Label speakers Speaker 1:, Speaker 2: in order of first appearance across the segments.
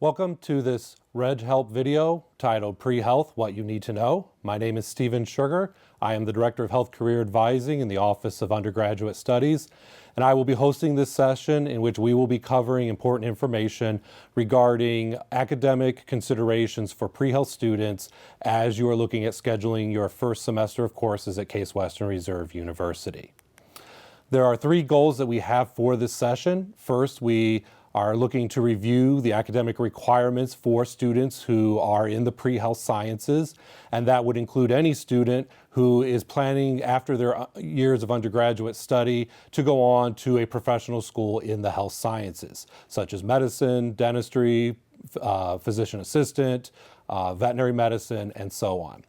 Speaker 1: Welcome to this Reg Help video titled Pre-Health, What You Need to Know. My name is Stephen Sugar. I am the Director of Health Career Advising in the Office of Undergraduate Studies, and I will be hosting this session in which we will be covering important information regarding academic considerations for pre-health students as you are looking at scheduling your first semester of courses at Case Western Reserve University. There are three goals that we have for this session. First, we are looking to review the academic requirements for students who are in the pre-health sciences, and that would include any student who is planning after their years of undergraduate study to go on to a professional school in the health sciences, such as medicine, dentistry, physician assistant, veterinary medicine, and so on.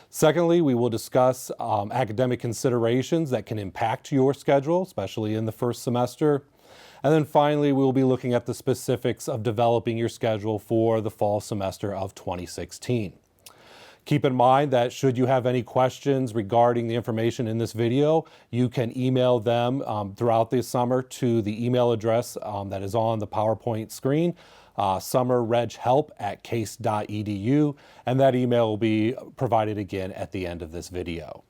Speaker 1: Secondly, we will discuss academic considerations that can impact your schedule, especially in the first semester. And then finally, we will be looking at the specifics of developing your schedule for the fall semester of 2016. Keep in mind that should you have any questions regarding the information in this video, you can email them throughout the summer to the email address that is on the PowerPoint screen, summerreghelp@case.edu, and that email will be provided again at the end of this video.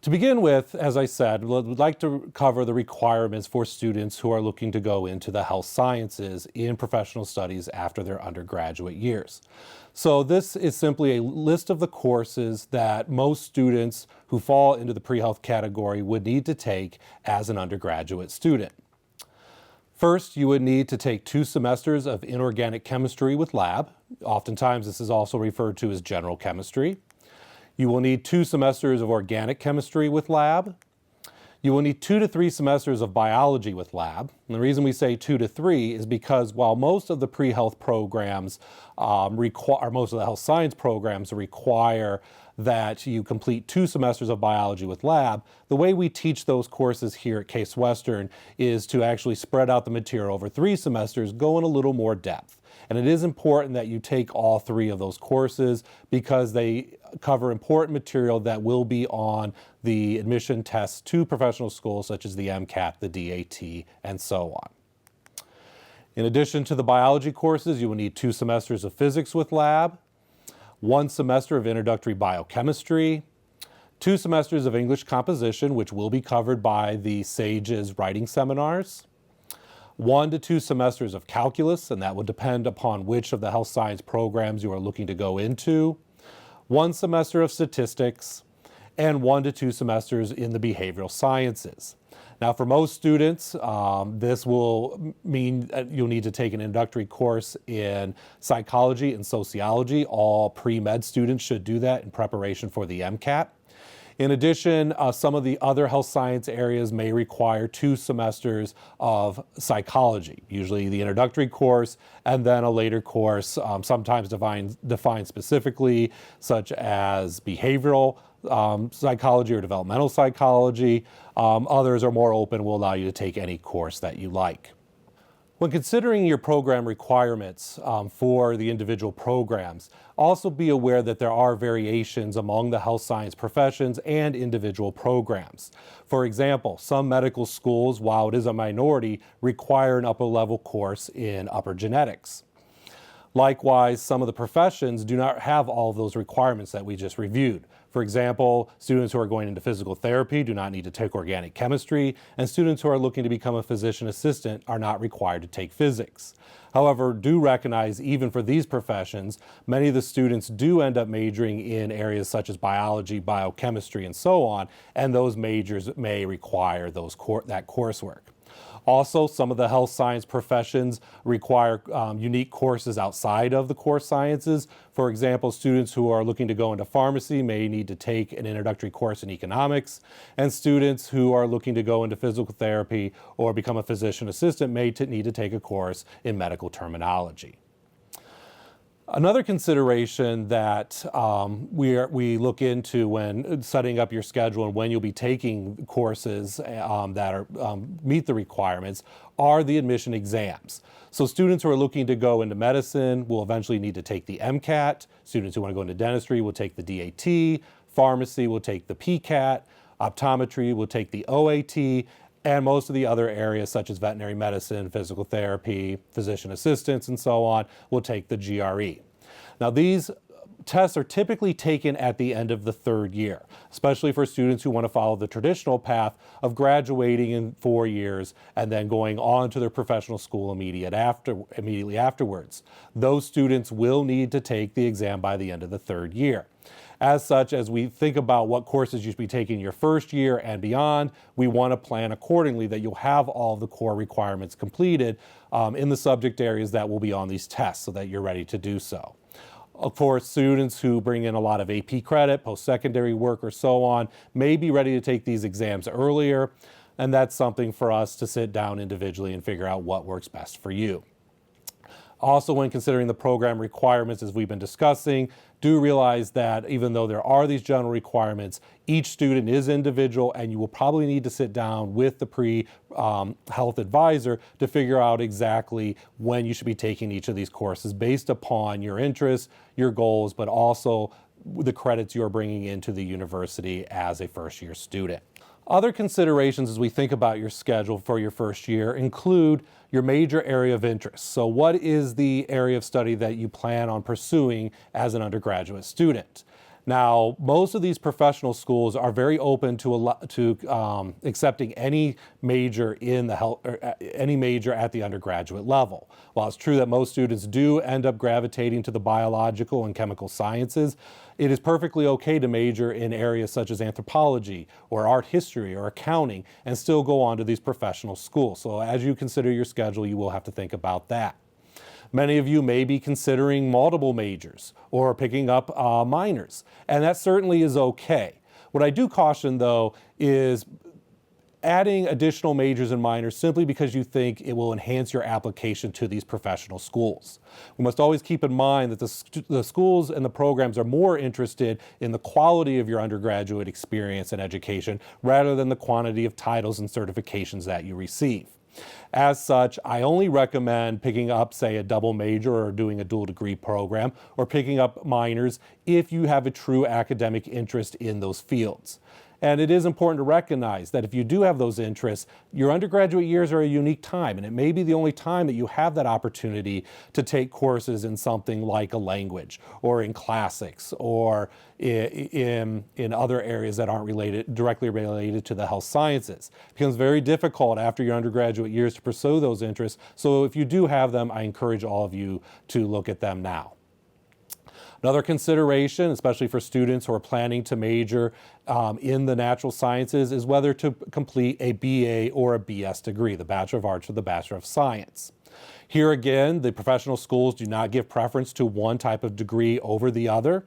Speaker 1: To begin with, as I said, we'd like to cover the requirements for students who are looking to go into the health sciences in professional studies after their undergraduate years. So this is simply a list of the courses that most students who fall into the pre-health category would need to take as an undergraduate student. First, you would need to take 2 semesters of inorganic chemistry with lab. Oftentimes, this is also referred to as general chemistry. You will need 2 semesters of organic chemistry with lab. You will need 2 to 3 semesters of biology with lab. And the reason we say 2 to 3 is because while most of the pre-health programs most of the health science programs require that you complete 2 semesters of biology with lab, the way we teach those courses here at Case Western is to actually spread out the material over 3 semesters, go in a little more depth. And it is important that you take all 3 of those courses because they cover important material that will be on the admission tests to professional schools such as the MCAT, the DAT, and so on. In addition to the biology courses, you will need 2 semesters of physics with lab, 1 semester of introductory biochemistry, 2 semesters of English composition, which will be covered by the SAGE's writing seminars, 1 to 2 semesters of calculus, and that will depend upon which of the health science programs you are looking to go into, 1 semester of statistics, and 1 to 2 semesters in the behavioral sciences. Now, for most students, this will mean you'll need to take an introductory course in psychology and sociology. All pre-med students should do that in preparation for the MCAT. In addition, some of the other health science areas may require 2 semesters of psychology, usually the introductory course and then a later course, sometimes defined specifically, such as behavioral psychology or developmental psychology. Others are more open, will allow you to take any course that you like. When considering your program requirements for the individual programs, also be aware that there are variations among the health science professions and individual programs. For example, some medical schools, while it is a minority, require an upper-level course in upper genetics. Likewise, some of the professions do not have all of those requirements that we just reviewed. For example, students who are going into physical therapy do not need to take organic chemistry, and students who are looking to become a physician assistant are not required to take physics. However, do recognize even for these professions, many of the students do end up majoring in areas such as biology, biochemistry, and so on, and those majors may require that coursework. Also, some of the health science professions require unique courses outside of the core sciences. For example, students who are looking to go into pharmacy may need to take an introductory course in economics, and students who are looking to go into physical therapy or become a physician assistant may need to take a course in medical terminology. Another consideration that we look into when setting up your schedule and when you'll be taking courses that meet the requirements are the admission exams. So students who are looking to go into medicine will eventually need to take the MCAT. Students who want to go into dentistry will take the DAT. Pharmacy will take the PCAT. Optometry will take the OAT. and most of the other areas such as veterinary medicine, physical therapy, physician assistants, and so on will take the GRE. Now, these tests are typically taken at the end of the third year, especially for students who want to follow the traditional path of graduating in 4 years and then going on to their professional school immediately afterwards. Those students will need to take the exam by the end of the third year. As such, as we think about what courses you should be taking your first year and beyond, we want to plan accordingly that you'll have all of the core requirements completed in the subject areas that will be on these tests so that you're ready to do so. For students who bring in a lot of AP credit, post-secondary work, or so on, may be ready to take these exams earlier, and that's something for us to sit down individually and figure out what works best for you. Also, when considering the program requirements, as we've been discussing, do realize that even though there are these general requirements, each student is individual, and you will probably need to sit down with the pre-health advisor to figure out exactly when you should be taking each of these courses based upon your interests, your goals, but also the credits you're bringing into the university as a first-year student. Other considerations as we think about your schedule for your first year include your major area of interest. So what is the area of study that you plan on pursuing as an undergraduate student? Now, most of these professional schools are very open to accepting any major in the health, or any major at the undergraduate level. While it's true that most students do end up gravitating to the biological and chemical sciences, it is perfectly okay to major in areas such as anthropology or art history or accounting and still go on to these professional schools. So as you consider your schedule, you will have to think about that. Many of you may be considering multiple majors or picking up minors, and that certainly is okay. What I do caution, though, is adding additional majors and minors simply because you think it will enhance your application to these professional schools. We must always keep in mind that the schools and the programs are more interested in the quality of your undergraduate experience and education rather than the quantity of titles and certifications that you receive. As such, I only recommend picking up, say, a double major or doing a dual degree program or picking up minors if you have a true academic interest in those fields. And it is important to recognize that if you do have those interests, your undergraduate years are a unique time, and it may be the only time that you have that opportunity to take courses in something like a language or in classics or in other areas that aren't directly related to the health sciences. It becomes very difficult after your undergraduate years to pursue those interests. So if you do have them, I encourage all of you to look at them now. Another consideration, especially for students who are planning to major in the natural sciences, is whether to complete a BA or a BS degree, the Bachelor of Arts or the Bachelor of Science. Here again, the professional schools do not give preference to one type of degree over the other.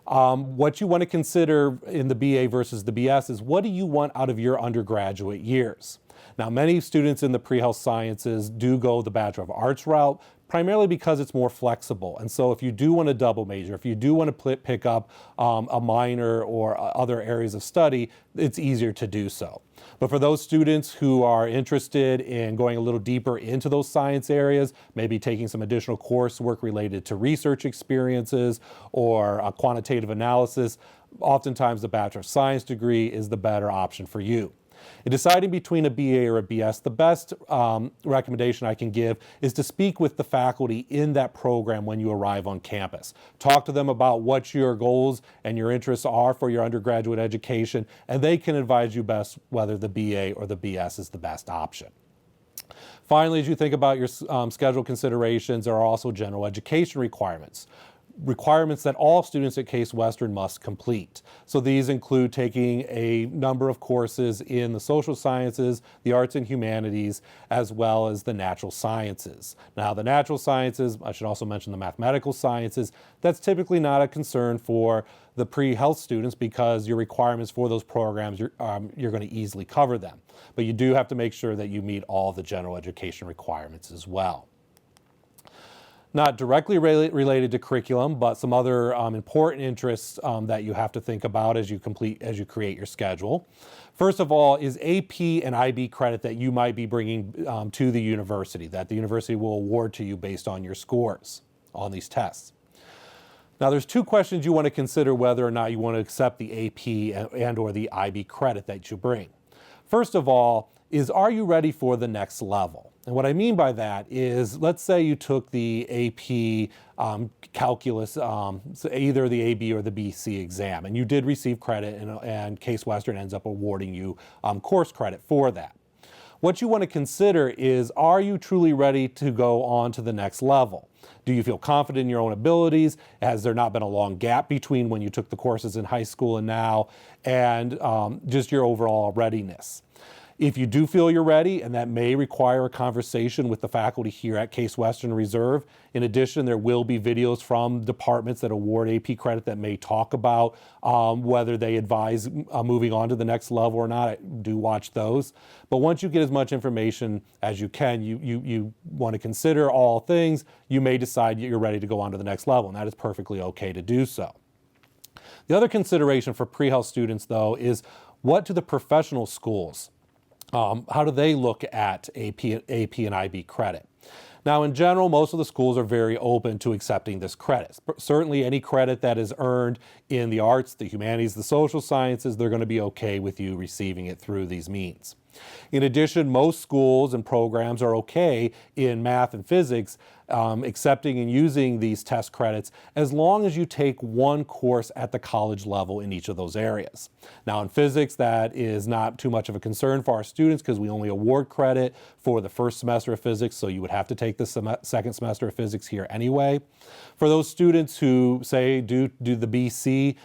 Speaker 1: What you want to consider in the BA versus the BS is what do you want out of your undergraduate years? Now, many students in the pre-health sciences do go the Bachelor of Arts route, primarily because it's more flexible. And so if you do want to double major, if you do want to pick up a minor or other areas of study, it's easier to do so. But for those students who are interested in going a little deeper into those science areas, maybe taking some additional coursework related to research experiences or quantitative analysis, oftentimes the Bachelor of Science degree is the better option for you. In deciding between a BA or a BS, the best recommendation I can give is to speak with the faculty in that program when you arrive on campus. Talk to them about what your goals and your interests are for your undergraduate education, and they can advise you best whether the BA or the BS is the best option. Finally, as you think about your schedule considerations, there are also general education requirements that all students at Case Western must complete. So these include taking a number of courses in the social sciences, the arts and humanities, as well as the natural sciences. Now, the natural sciences, I should also mention the mathematical sciences, that's typically not a concern for the pre-health students because your requirements for those programs, you're going to easily cover them. But you do have to make sure that you meet all the general education requirements as well. Not directly related to curriculum, but some other important interests that you have to think about as you create your schedule. First of all is AP and IB credit that you might be bringing to the university, that the university will award to you based on your scores on these tests. Now, there's two questions you want to consider whether or not you want to accept the AP and or the IB credit that you bring. First of all, are you ready for the next level? And what I mean by that is, let's say you took the AP calculus, so either the AB or the BC exam, and you did receive credit, and Case Western ends up awarding you course credit for that. What you want to consider is, are you truly ready to go on to the next level? Do you feel confident in your own abilities? Has there not been a long gap between when you took the courses in high school and now? And just your overall readiness. If you do feel you're ready, and that may require a conversation with the faculty here at Case Western Reserve. In addition, there will be videos from departments that award AP credit that may talk about whether they advise moving on to the next level or not. I do watch those. But once you get as much information as you can, you want to consider all things. You may decide you're ready to go on to the next level, and that is perfectly okay to do so. The other consideration for pre-health students, though, is what do the professional schools, how do they look at AP and IB credit? Now, in general, most of the schools are very open to accepting this credit. Certainly, any credit that is earned in the arts, the humanities, the social sciences, they're going to be okay with you receiving it through these means. In addition, most schools and programs are okay in math and physics accepting and using these test credits as long as you take one course at the college level in each of those areas. Now, in physics, that is not too much of a concern for our students because we only award credit for the first semester of physics, so you would have to take the second semester of physics here anyway. For those students who, say, do the BC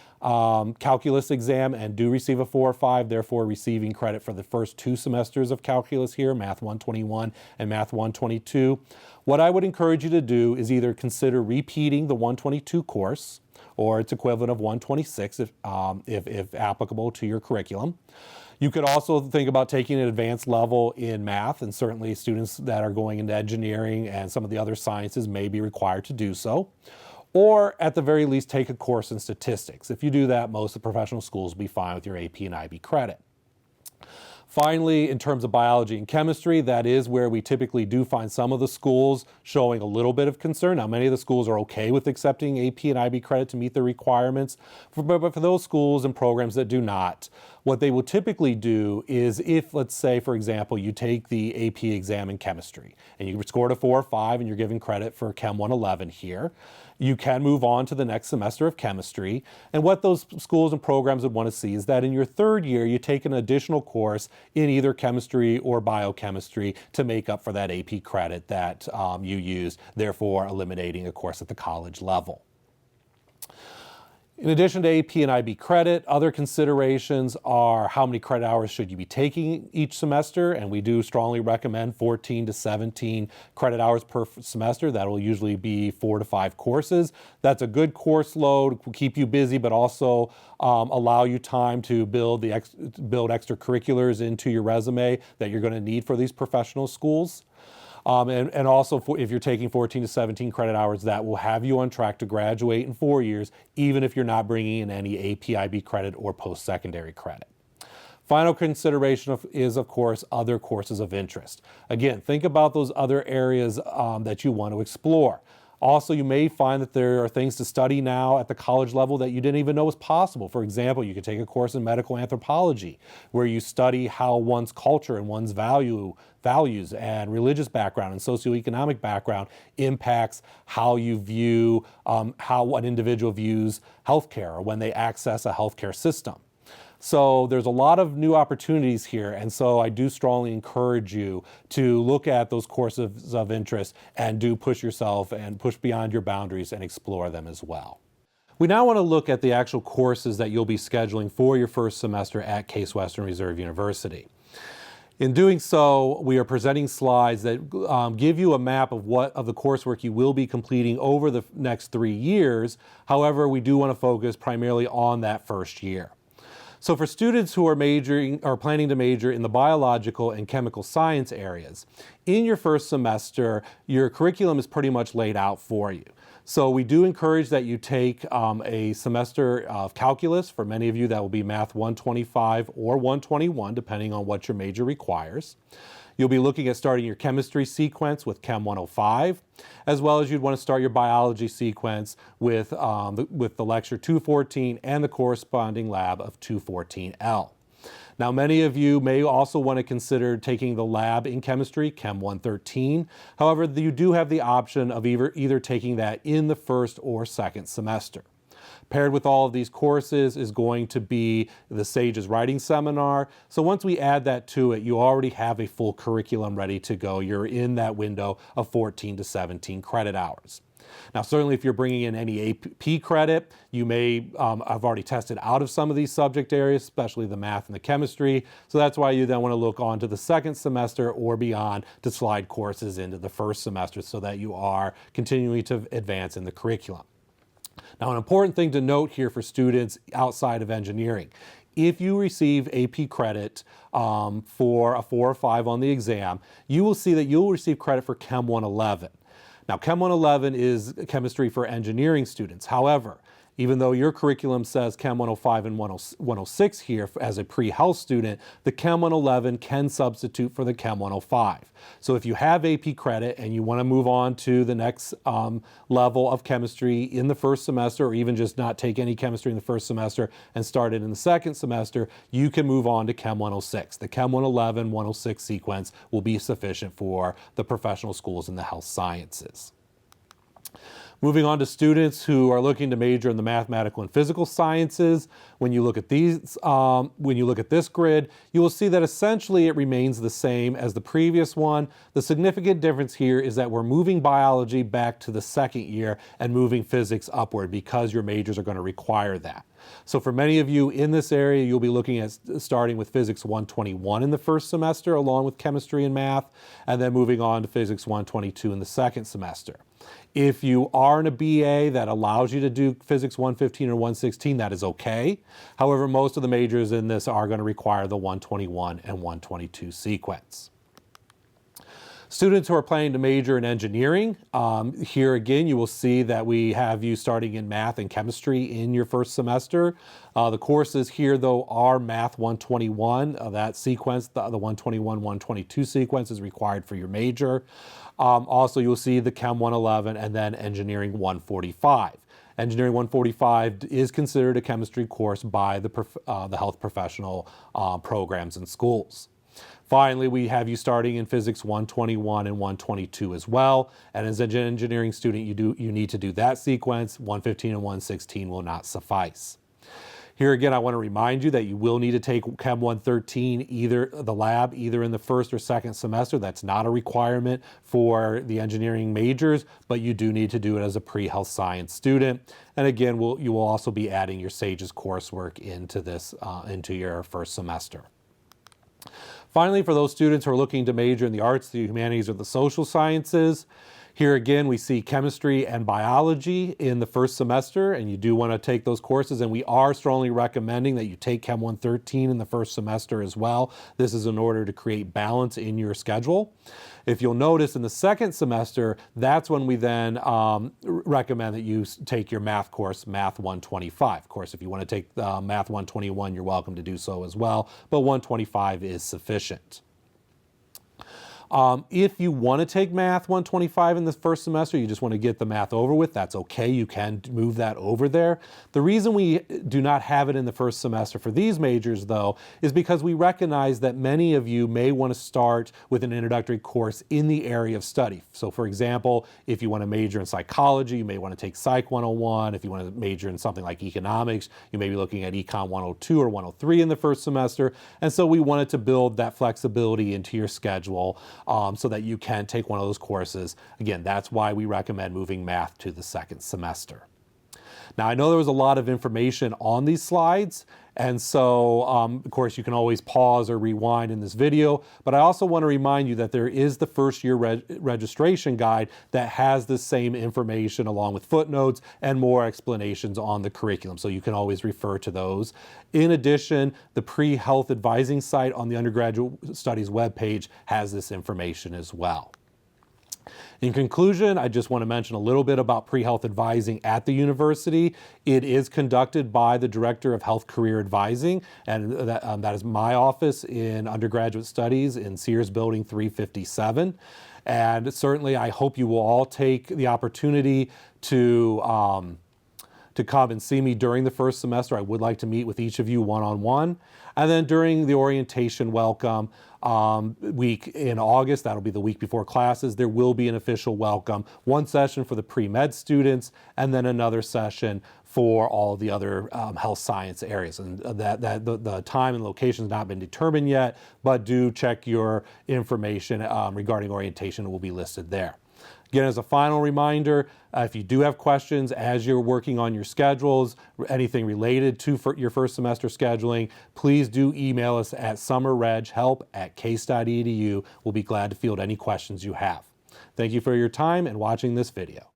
Speaker 1: calculus exam and do receive a 4 or 5, therefore receiving credit for the first 2 semesters of calculus here, Math 121 and Math 122. What I would encourage you to do is either consider repeating the 122 course or its equivalent of 126 if applicable to your curriculum. You could also think about taking an advanced level in math, and certainly students that are going into engineering and some of the other sciences may be required to do so. Or at the very least, take a course in statistics. If you do that, most of the professional schools will be fine with your AP and IB credit. Finally, in terms of biology and chemistry, that is where we typically do find some of the schools showing a little bit of concern. Now, many of the schools are okay with accepting AP and IB credit to meet the requirements, but for those schools and programs that do not, what they will typically do is if, let's say, for example, you take the AP exam in chemistry and you scored a 4 or 5 and you're given credit for Chem 111 here, you can move on to the next semester of chemistry. And what those schools and programs would want to see is that in your 3rd year, you take an additional course in either chemistry or biochemistry to make up for that AP credit that you used, therefore eliminating a course at the college level. In addition to AP and IB credit, other considerations are how many credit hours should you be taking each semester, and we do strongly recommend 14 to 17 credit hours per semester. That will usually be 4 to 5 courses. That's a good course load, will keep you busy, but also allow you time to build extracurriculars into your resume that you're going to need for these professional schools. And also, if you're taking 14 to 17 credit hours, that will have you on track to graduate in 4 years, even if you're not bringing in any AP, IB credit or post-secondary credit. Final consideration is, of course, other courses of interest. Again, think about those other areas that you want to explore. Also, you may find that there are things to study now at the college level that you didn't even know was possible. For example, you could take a course in medical anthropology where you study how one's culture and one's values and religious background and socioeconomic background impacts how you view, how an individual views healthcare or when they access a healthcare system. So there's a lot of new opportunities here, and so I do strongly encourage you to look at those courses of interest and do push yourself and push beyond your boundaries and explore them as well. We now want to look at the actual courses that you'll be scheduling for your first semester at Case Western Reserve University. In doing so, we are presenting slides that give you a map of what of the coursework you will be completing over the next 3 years. However, we do want to focus primarily on that first year. So for students who are planning to major in the biological and chemical science areas, in your first semester, your curriculum is pretty much laid out for you. So we do encourage that you take a semester of calculus. For many of you, that will be Math 125 or 121, depending on what your major requires. You'll be looking at starting your chemistry sequence with Chem 105, as well as you'd want to start your biology sequence with the lecture 214 and the corresponding lab of 214L. Now, many of you may also want to consider taking the lab in chemistry, Chem 113. However, you do have the option of either taking that in the first or second semester. Paired with all of these courses is going to be the SAGES writing seminar. So once we add that to it, you already have a full curriculum ready to go. You're in that window of 14 to 17 credit hours. Now, certainly if you're bringing in any AP credit, you may have already tested out of some of these subject areas, especially the math and the chemistry. So that's why you then want to look on to the second semester or beyond to slide courses into the first semester so that you are continuing to advance in the curriculum. Now, an important thing to note here for students outside of engineering, if you receive AP credit for a 4 or 5 on the exam, you will see that you'll receive credit for Chem 111. Now, Chem 111 is chemistry for engineering students. However, even though your curriculum says Chem 105 and 106 here as a pre-health student, the Chem 111 can substitute for the Chem 105. So if you have AP credit and you want to move on to the next level of chemistry in the first semester, or even just not take any chemistry in the first semester and start it in the second semester, you can move on to Chem 106. The Chem 111, 106 sequence will be sufficient for the professional schools in the health sciences. Moving on to students who are looking to major in the mathematical and physical sciences, when you look at this grid, you will see that essentially it remains the same as the previous one. The significant difference here is that we're moving biology back to the second year and moving physics upward because your majors are going to require that. So for many of you in this area, you'll be looking at starting with Physics 121 in the first semester, along with chemistry and math, and then moving on to Physics 122 in the second semester. If you are in a BA that allows you to do Physics 115 or 116, that is okay. However, most of the majors in this are going to require the 121 and 122 sequence. Students who are planning to major in engineering, here again you will see that we have you starting in math and chemistry in your first semester. The courses here though are Math 121, that sequence, the 121, 122 sequence is required for your major. Also you'll see the Chem 111 and then Engineering 145. Engineering 145 is considered a chemistry course by the health professional programs and schools. Finally, we have you starting in Physics 121 and 122 as well. And as an engineering student, you need to do that sequence. 115 and 116 will not suffice. Here again, I want to remind you that you will need to take Chem 113, the lab, either in the first or second semester. That's not a requirement for the engineering majors, but you do need to do it as a pre-health science student. And again, you will also be adding your SAGES coursework into your first semester. Finally, for those students who are looking to major in the arts, the humanities, or the social sciences, here again we see chemistry and biology in the first semester, and you do want to take those courses, and we are strongly recommending that you take Chem 113 in the first semester as well. This is in order to create balance in your schedule. If you'll notice in the second semester, that's when we then recommend that you take your math course, Math 125. Of course, if you want to take Math 121, you're welcome to do so as well, but 125 is sufficient. If you want to take Math 125 in the first semester, you just want to get the math over with, that's okay. You can move that over there. The reason we do not have it in the first semester for these majors, though, is because we recognize that many of you may want to start with an introductory course in the area of study. So, for example, if you want to major in psychology, you may want to take Psych 101. If you want to major in something like economics, you may be looking at Econ 102 or 103 in the first semester. And so we wanted to build that flexibility into your schedule so that you can take one of those courses. Again, that's why we recommend moving math to the second semester. Now, I know there was a lot of information on these slides, and so, of course, you can always pause or rewind in this video, but I also want to remind you that there is the first year registration guide that has the same information along with footnotes and more explanations on the curriculum, so you can always refer to those. In addition, the pre-health advising site on the undergraduate studies webpage has this information as well. In conclusion, I just want to mention a little bit about pre-health advising at the university. It is conducted by the Director of Health Career Advising, and that is my office in undergraduate studies in Sears Building 357. And certainly I hope you will all take the opportunity to to come and see me during the first semester. I would like to meet with each of you one-on-one. And then during the orientation welcome week in August, that'll be the week before classes, there will be an official welcome. One session for the pre-med students, and then another session for all of the other health science areas. And the time and location has not been determined yet, but do check your information regarding orientation. It will be listed there. Again, as a final reminder, if you do have questions as you're working on your schedules, anything related to your first semester scheduling, please do email us at summerreghelp@case.edu. We'll be glad to field any questions you have. Thank you for your time and watching this video.